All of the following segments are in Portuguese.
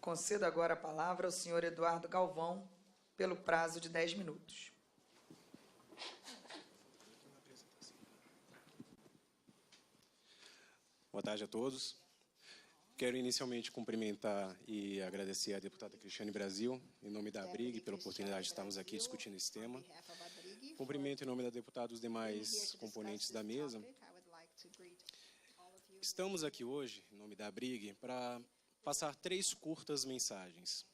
Concedo agora a palavra ao senhor Eduardo Galvão, pelo prazo de 10 minutos. Boa tarde a todos. Quero inicialmente cumprimentar e agradecer à deputada Cristiane Brasil, em nome da ABRIG, pela oportunidade de estarmos aqui discutindo esse tema. Cumprimento em nome da deputada os demais componentes da mesa. Estamos aqui hoje, em nome da ABRIG, para passar 3 curtas mensagens.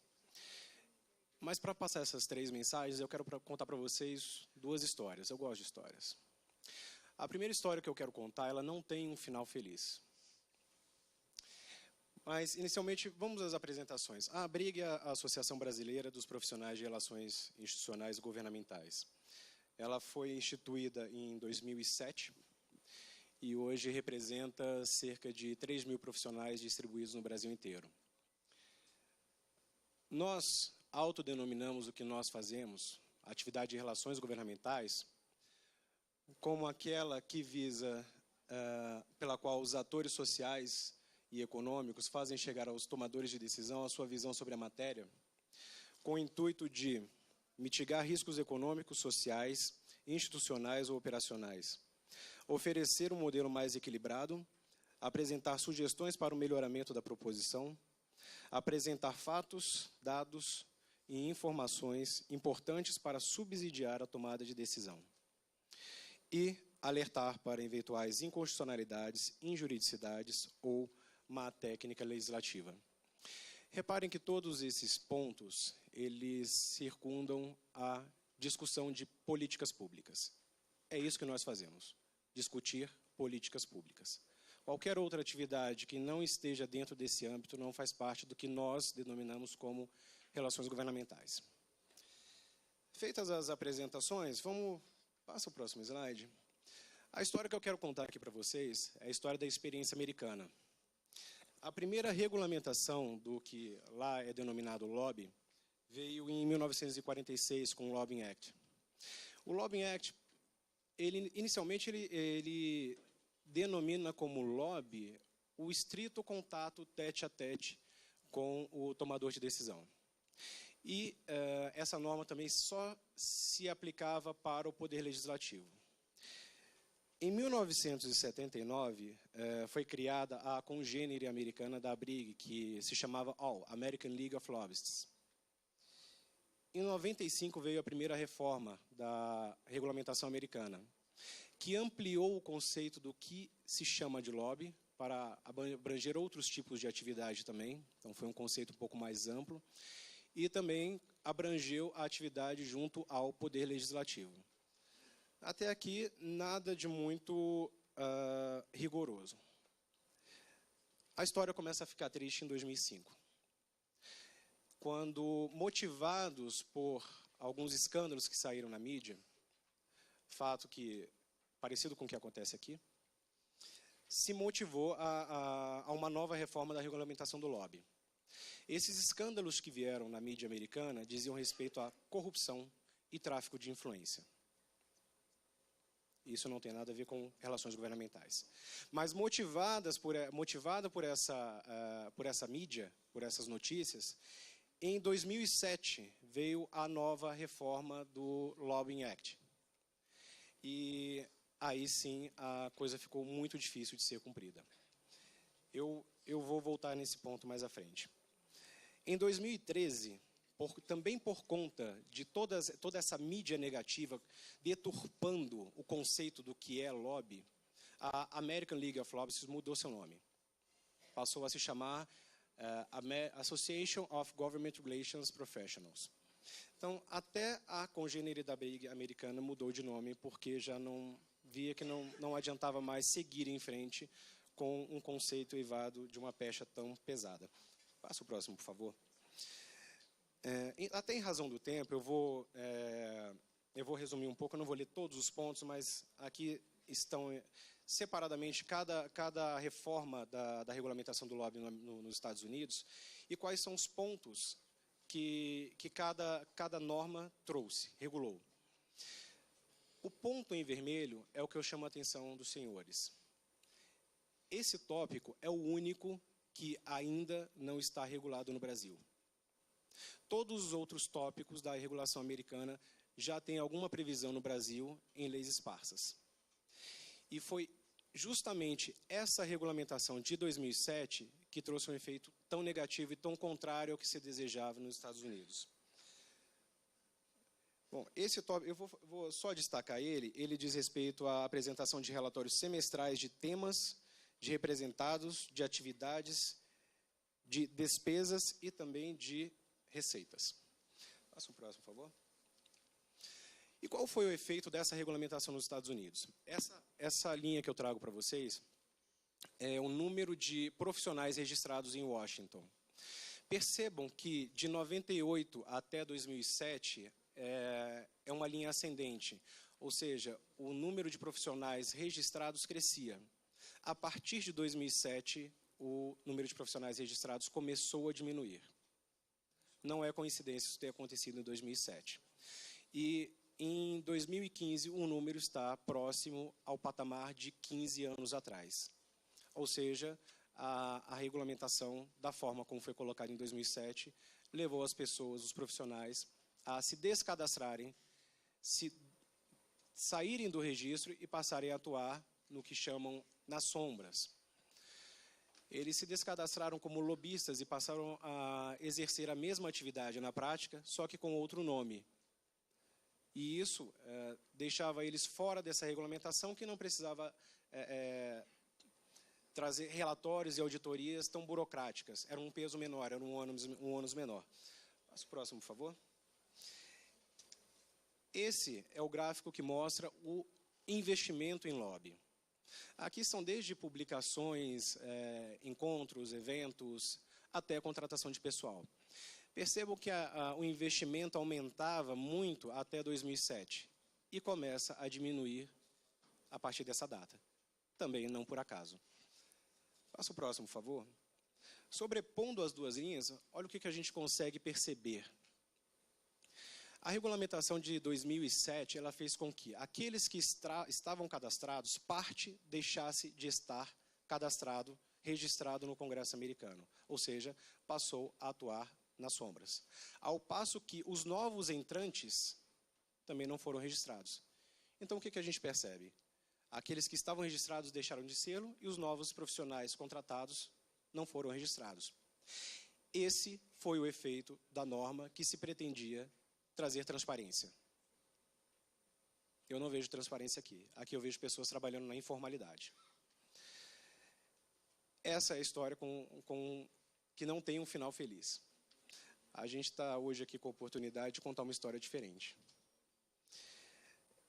Mas para passar essas 3 mensagens, eu quero contar para vocês 2 histórias. Eu gosto de histórias. A primeira história que eu quero contar, ela não tem um final feliz. Mas, inicialmente, vamos às apresentações. A ABRIG é a Associação Brasileira dos Profissionais de Relações Institucionais e Governamentais. Ela foi instituída em 2007 e hoje representa cerca de 3 mil profissionais distribuídos no Brasil inteiro. Nós autodenominamos o que nós fazemos, a atividade de relações governamentais, como aquela que visa, pela qual os atores sociais e econômicos fazem chegar aos tomadores de decisão a sua visão sobre a matéria, com o intuito de mitigar riscos econômicos, sociais, institucionais ou operacionais, oferecer um modelo mais equilibrado, apresentar sugestões para o melhoramento da proposição, apresentar fatos, dados e informações importantes para subsidiar a tomada de decisão e alertar para eventuais inconstitucionalidades, injuridicidades ou má técnica legislativa. Reparem que todos esses pontos, eles circundam a discussão de políticas públicas. É isso que nós fazemos, discutir políticas públicas. Qualquer outra atividade que não esteja dentro desse âmbito não faz parte do que nós denominamos como relações governamentais. Feitas as apresentações, passa o próximo slide. A história que eu quero contar aqui para vocês é a história da experiência americana. A primeira regulamentação do que lá é denominado lobby veio em 1946 com o Lobbying Act. O Lobbying Act, inicialmente, ele denomina como lobby o estrito contato tete-a-tete com o tomador de decisão. E essa norma também só se aplicava para o Poder Legislativo. Em 1979, foi criada a congênere americana da ABRIG, que se chamava American League of Lobbyists. Em 95 veio a primeira reforma da regulamentação americana, que ampliou o conceito do que se chama de lobby para abranger outros tipos de atividade também. Então, foi um conceito um pouco mais amplo. E também abrangeu a atividade junto ao Poder Legislativo. Até aqui, nada de muito rigoroso. A história começa a ficar triste em 2005. Quando, motivados por alguns escândalos que saíram na mídia, fato que, parecido com o que acontece aqui, se motivou a uma nova reforma da regulamentação do lobby. Esses escândalos que vieram na mídia americana diziam respeito à corrupção e tráfico de influência. Isso não tem nada a ver com relações governamentais. Mas motivada por essa mídia, por essas notícias, em 2007 veio a nova reforma do Lobbying Act. E aí sim a coisa ficou muito difícil de ser cumprida. Eu vou voltar nesse ponto mais à frente. Em 2013, também por conta de toda essa mídia negativa deturpando o conceito do que é lobby, a American League of Lobbyists mudou seu nome. Passou a se chamar Association of Government Relations Professionals. Então, até a congênere da ABRIG americana mudou de nome, porque já não via que não adiantava mais seguir em frente com um conceito eivado de uma pecha tão pesada. Passa o próximo, por favor. Até em razão do tempo, eu vou resumir um pouco, eu não vou ler todos os pontos, mas aqui estão separadamente cada reforma da regulamentação do lobby nos Estados Unidos e quais são os pontos que cada norma trouxe, regulou. O ponto em vermelho é o que eu chamo a atenção dos senhores. Esse tópico é o único que ainda não está regulado no Brasil. Todos os outros tópicos da regulação americana já têm alguma previsão no Brasil em leis esparsas. E foi justamente essa regulamentação de 2007 que trouxe um efeito tão negativo e tão contrário ao que se desejava nos Estados Unidos. Bom, esse tópico, eu vou só destacar ele diz respeito à apresentação de relatórios semestrais de temas, de representados, de atividades, de despesas e também de receitas. Passa o próximo, por favor. E qual foi o efeito dessa regulamentação nos Estados Unidos? Essa linha que eu trago para vocês é o número de profissionais registrados em Washington. Percebam que de 98 até 2007 é uma linha ascendente, ou seja, o número de profissionais registrados crescia. A partir de 2007, o número de profissionais registrados começou a diminuir. Não é coincidência isso ter acontecido em 2007. E em 2015, o número está próximo ao patamar de 15 anos atrás. Ou seja, a regulamentação, da forma como foi colocada em 2007, levou as pessoas, os profissionais, a se descadastrarem, saírem do registro e passarem a atuar no que chamam nas sombras. Eles se descadastraram como lobistas e passaram a exercer a mesma atividade na prática, só que com outro nome. E isso deixava eles fora dessa regulamentação, que não precisava trazer relatórios e auditorias tão burocráticas. Era um peso menor, era um ônus menor. Passa o próximo, por favor. Esse é o gráfico que mostra o investimento em lobby. Aqui são desde publicações, encontros, eventos, até contratação de pessoal. Percebam que o investimento aumentava muito até 2007 e começa a diminuir a partir dessa data. Também não por acaso. Passa o próximo, por favor. Sobrepondo as duas linhas, olha o que a gente consegue perceber. A regulamentação de 2007 ela fez com que aqueles que estavam cadastrados, parte deixasse de estar cadastrado, registrado no Congresso americano. Ou seja, passou a atuar nas sombras. Ao passo que os novos entrantes também não foram registrados. Então, o que a gente percebe? Aqueles que estavam registrados deixaram de ser e os novos profissionais contratados não foram registrados. Esse foi o efeito da norma que se pretendia trazer transparência. Eu não vejo transparência aqui. Aqui eu vejo pessoas trabalhando na informalidade. Essa é a história que não tem um final feliz. A gente está hoje aqui com a oportunidade de contar uma história diferente.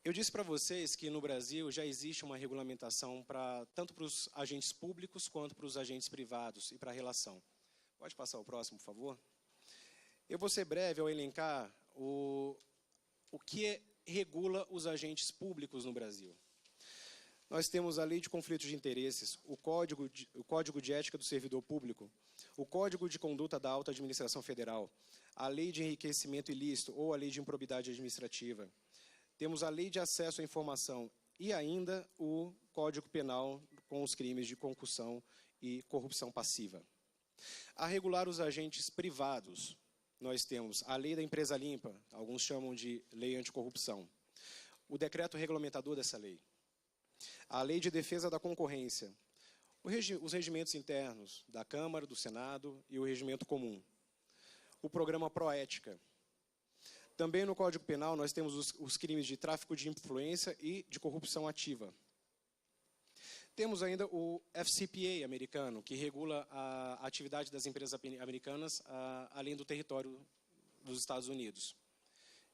Eu disse para vocês que no Brasil já existe uma regulamentação tanto para os agentes públicos quanto para os agentes privados e para a relação. Pode passar o próximo, por favor? Eu vou ser breve ao elencar o que regula os agentes públicos no Brasil. Nós temos a Lei de Conflitos de Interesses, o Código de Ética do Servidor Público, o Código de Conduta da Alta Administração Federal, a Lei de Enriquecimento Ilícito ou a Lei de Improbidade Administrativa. Temos a Lei de Acesso à Informação e ainda o Código Penal com os crimes de concussão e corrupção passiva. A regular os agentes privados, nós temos a Lei da Empresa Limpa, alguns chamam de Lei Anticorrupção, o decreto regulamentador dessa lei, a Lei de Defesa da Concorrência, os regimentos internos da Câmara, do Senado e o Regimento Comum, o Programa Proética. Também no Código Penal nós temos os crimes de tráfico de influência e de corrupção ativa. Temos ainda o FCPA americano, que regula a atividade das empresas americanas além do território dos Estados Unidos,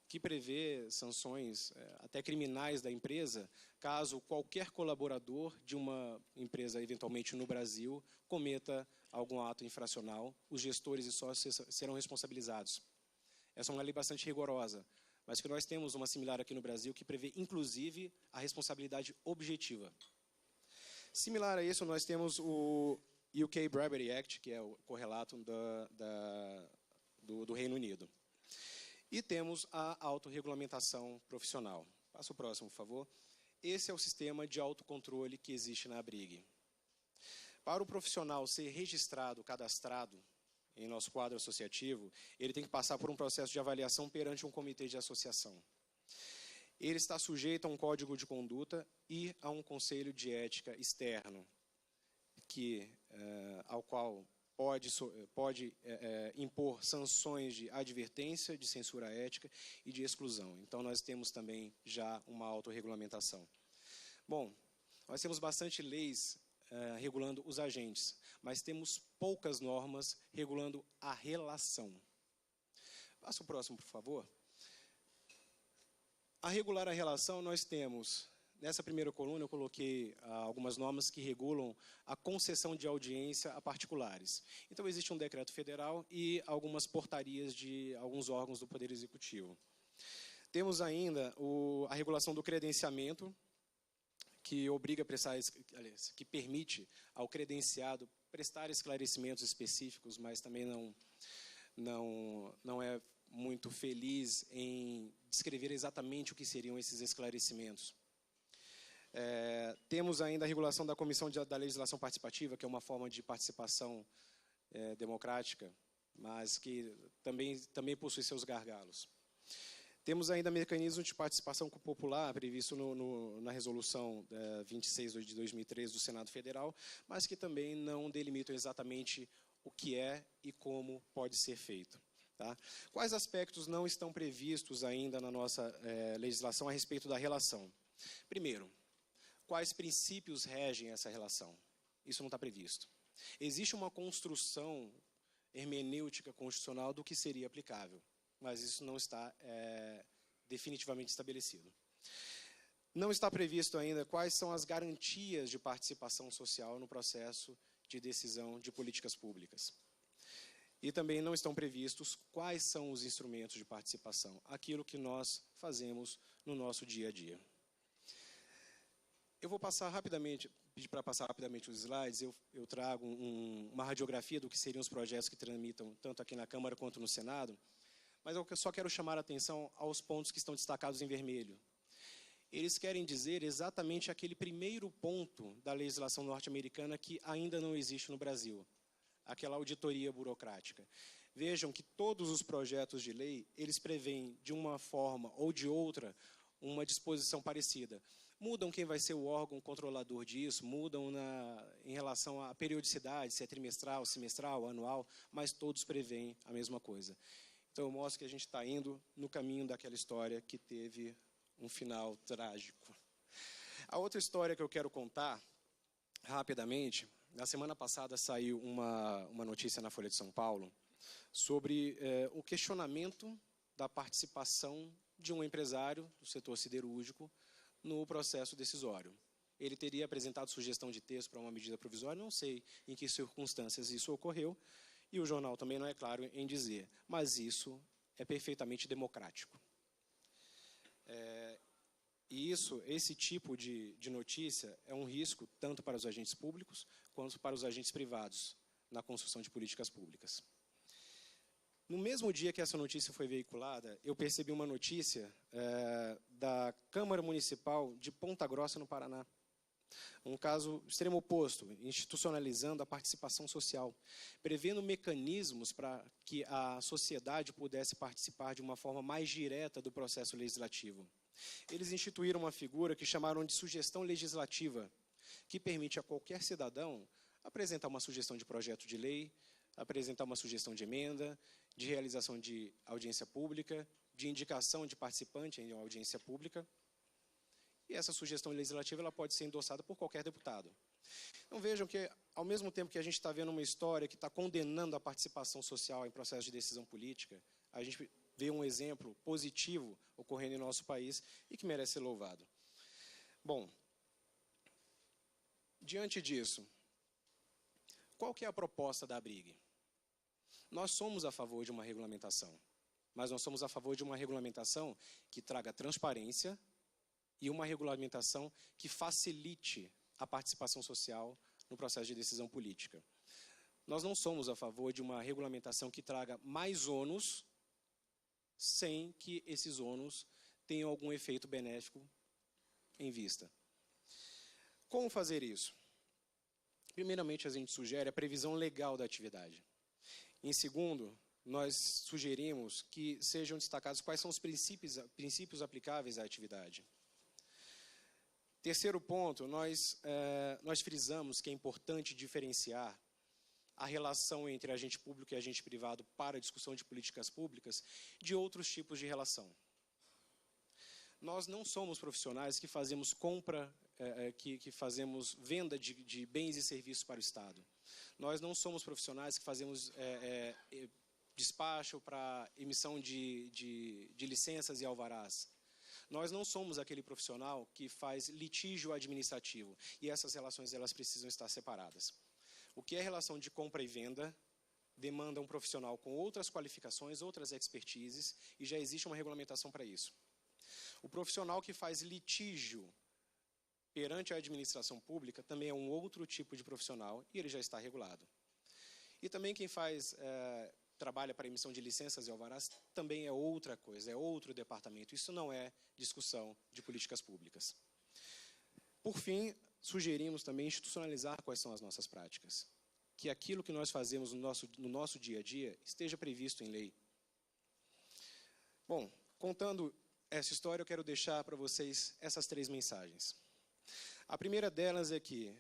que prevê sanções até criminais da empresa, caso qualquer colaborador de uma empresa, eventualmente no Brasil, cometa algum ato infracional, os gestores e sócios serão responsabilizados. Essa é uma lei bastante rigorosa, mas que nós temos uma similar aqui no Brasil, que prevê, inclusive, a responsabilidade objetiva. Similar a isso, nós temos o UK Bribery Act, que é o correlato do Reino Unido. E temos a autorregulamentação profissional. Passa o próximo, por favor. Esse é o sistema de autocontrole que existe na ABRIG. Para o profissional ser registrado, cadastrado em nosso quadro associativo, ele tem que passar por um processo de avaliação perante um comitê de associação. Ele está sujeito a um código de conduta e a um conselho de ética externo, ao qual pode impor sanções de advertência, de censura ética e de exclusão. Então, nós temos também já uma autorregulamentação. Bom, nós temos bastante leis regulando os agentes, mas temos poucas normas regulando a relação. Passa o próximo, por favor. A regular a relação, nós temos, nessa primeira coluna, eu coloquei algumas normas que regulam a concessão de audiência a particulares. Então, existe um decreto federal e algumas portarias de alguns órgãos do Poder Executivo. Temos ainda a regulação do credenciamento, que obriga a prestar, aliás, que permite ao credenciado prestar esclarecimentos específicos, mas também não é muito feliz em descrever exatamente o que seriam esses esclarecimentos. Temos ainda a regulação da Comissão da Legislação Participativa, que é uma forma de participação democrática, mas que também possui seus gargalos. Temos ainda mecanismos de participação popular previsto na Resolução 26 de 2013 do Senado Federal, mas que também não delimitam exatamente o que é e como pode ser feito. Tá? Quais aspectos não estão previstos ainda na nossa legislação a respeito da relação? Primeiro, quais princípios regem essa relação? Isso não está previsto. Existe uma construção hermenêutica constitucional do que seria aplicável, mas isso não está definitivamente estabelecido. Não está previsto ainda quais são as garantias de participação social no processo de decisão de políticas públicas. E também não estão previstos quais são os instrumentos de participação, aquilo que nós fazemos no nosso dia a dia. Eu vou passar rapidamente, pedir para passar rapidamente os slides, eu trago uma radiografia do que seriam os projetos que tramitam tanto aqui na Câmara quanto no Senado, mas eu só quero chamar a atenção aos pontos que estão destacados em vermelho. Eles querem dizer exatamente aquele primeiro ponto da legislação norte-americana que ainda não existe no Brasil, aquela auditoria burocrática. Vejam que todos os projetos de lei, eles prevêem, de uma forma ou de outra, uma disposição parecida. Mudam quem vai ser o órgão controlador disso, mudam em relação à periodicidade, se é trimestral, semestral, anual, mas todos prevêem a mesma coisa. Então, eu mostro que a gente está indo no caminho daquela história que teve um final trágico. A outra história que eu quero contar, rapidamente, na semana passada saiu uma notícia na Folha de São Paulo sobre o questionamento da participação de um empresário do setor siderúrgico no processo decisório. Ele teria apresentado sugestão de texto para uma medida provisória, não sei em que circunstâncias isso ocorreu, e o jornal também não é claro em dizer, mas isso é perfeitamente democrático. E esse tipo de notícia é um risco tanto para os agentes públicos quanto para os agentes privados na construção de políticas públicas. No mesmo dia que essa notícia foi veiculada, eu percebi uma notícia da Câmara Municipal de Ponta Grossa, no Paraná. Um caso extremo oposto, institucionalizando a participação social, prevendo mecanismos para que a sociedade pudesse participar de uma forma mais direta do processo legislativo. Eles instituíram uma figura que chamaram de sugestão legislativa, que permite a qualquer cidadão apresentar uma sugestão de projeto de lei, apresentar uma sugestão de emenda, de realização de audiência pública, de indicação de participante em audiência pública. E essa sugestão legislativa ela pode ser endossada por qualquer deputado. Então vejam que, ao mesmo tempo que a gente está vendo uma história que está condenando a participação social em processo de decisão política, a gente vê um exemplo positivo ocorrendo em nosso país e que merece ser louvado. Bom, diante disso, qual que é a proposta da ABRIG? Nós somos a favor de uma regulamentação, mas nós somos a favor de uma regulamentação que traga transparência e uma regulamentação que facilite a participação social no processo de decisão política. Nós não somos a favor de uma regulamentação que traga mais ônus sem que esses ônus tenham algum efeito benéfico em vista. Como fazer isso? Primeiramente, a gente sugere a previsão legal da atividade. Em segundo, nós sugerimos que sejam destacados quais são os princípios aplicáveis à atividade. Terceiro ponto, nós frisamos que é importante diferenciar a relação entre agente público e agente privado para a discussão de políticas públicas de outros tipos de relação. Nós não somos profissionais que fazemos compra, que fazemos venda de bens e serviços para o Estado. Nós não somos profissionais que fazemos despacho para emissão de licenças e alvarás. Nós não somos aquele profissional que faz litígio administrativo, e essas relações elas precisam estar separadas. O que é relação de compra e venda demanda um profissional com outras qualificações, outras expertises, e já existe uma regulamentação para isso. O profissional que faz litígio perante a administração pública também é um outro tipo de profissional, e ele já está regulado. E também quem trabalha para emissão de licenças e alvarás também é outra coisa, é outro departamento. Isso não é discussão de políticas públicas. Por fim, sugerimos também institucionalizar quais são as nossas práticas, que aquilo que nós fazemos no nosso dia a dia esteja previsto em lei. Bom, contando essa história, eu quero deixar para vocês essas 3 mensagens. A primeira delas é que,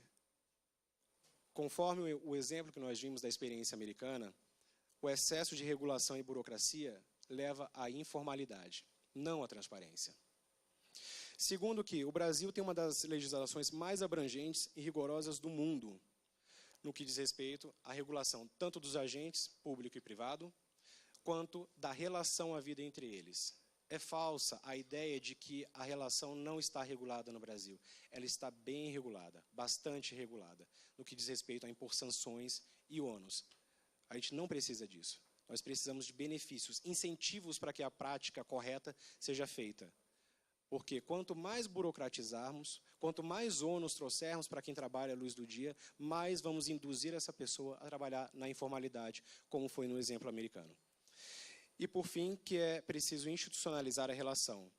conforme o exemplo que nós vimos da experiência americana, o excesso de regulação e burocracia leva à informalidade, não à transparência. Segundo que o Brasil tem uma das legislações mais abrangentes e rigorosas do mundo, no que diz respeito à regulação tanto dos agentes, público e privado, quanto da relação à vida entre eles. É falsa a ideia de que a relação não está regulada no Brasil. Ela está bem regulada, bastante regulada, no que diz respeito a impor sanções e ônus. A gente não precisa disso. Nós precisamos de benefícios, incentivos para que a prática correta seja feita. Porque quanto mais burocratizarmos, quanto mais ônus trouxermos para quem trabalha à luz do dia, mais vamos induzir essa pessoa a trabalhar na informalidade, como foi no exemplo americano. E, por fim, que é preciso institucionalizar a relação,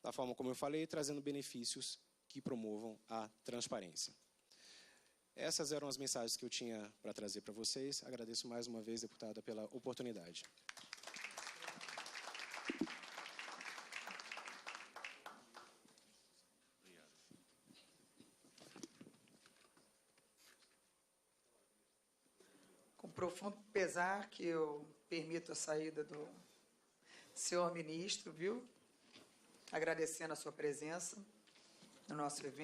da forma como eu falei, trazendo benefícios que promovam a transparência. Essas eram as mensagens que eu tinha para trazer para vocês. Agradeço mais uma vez, deputada, pela oportunidade. Com profundo pesar que eu permito a saída do senhor ministro, viu? Agradecendo a sua presença no nosso evento.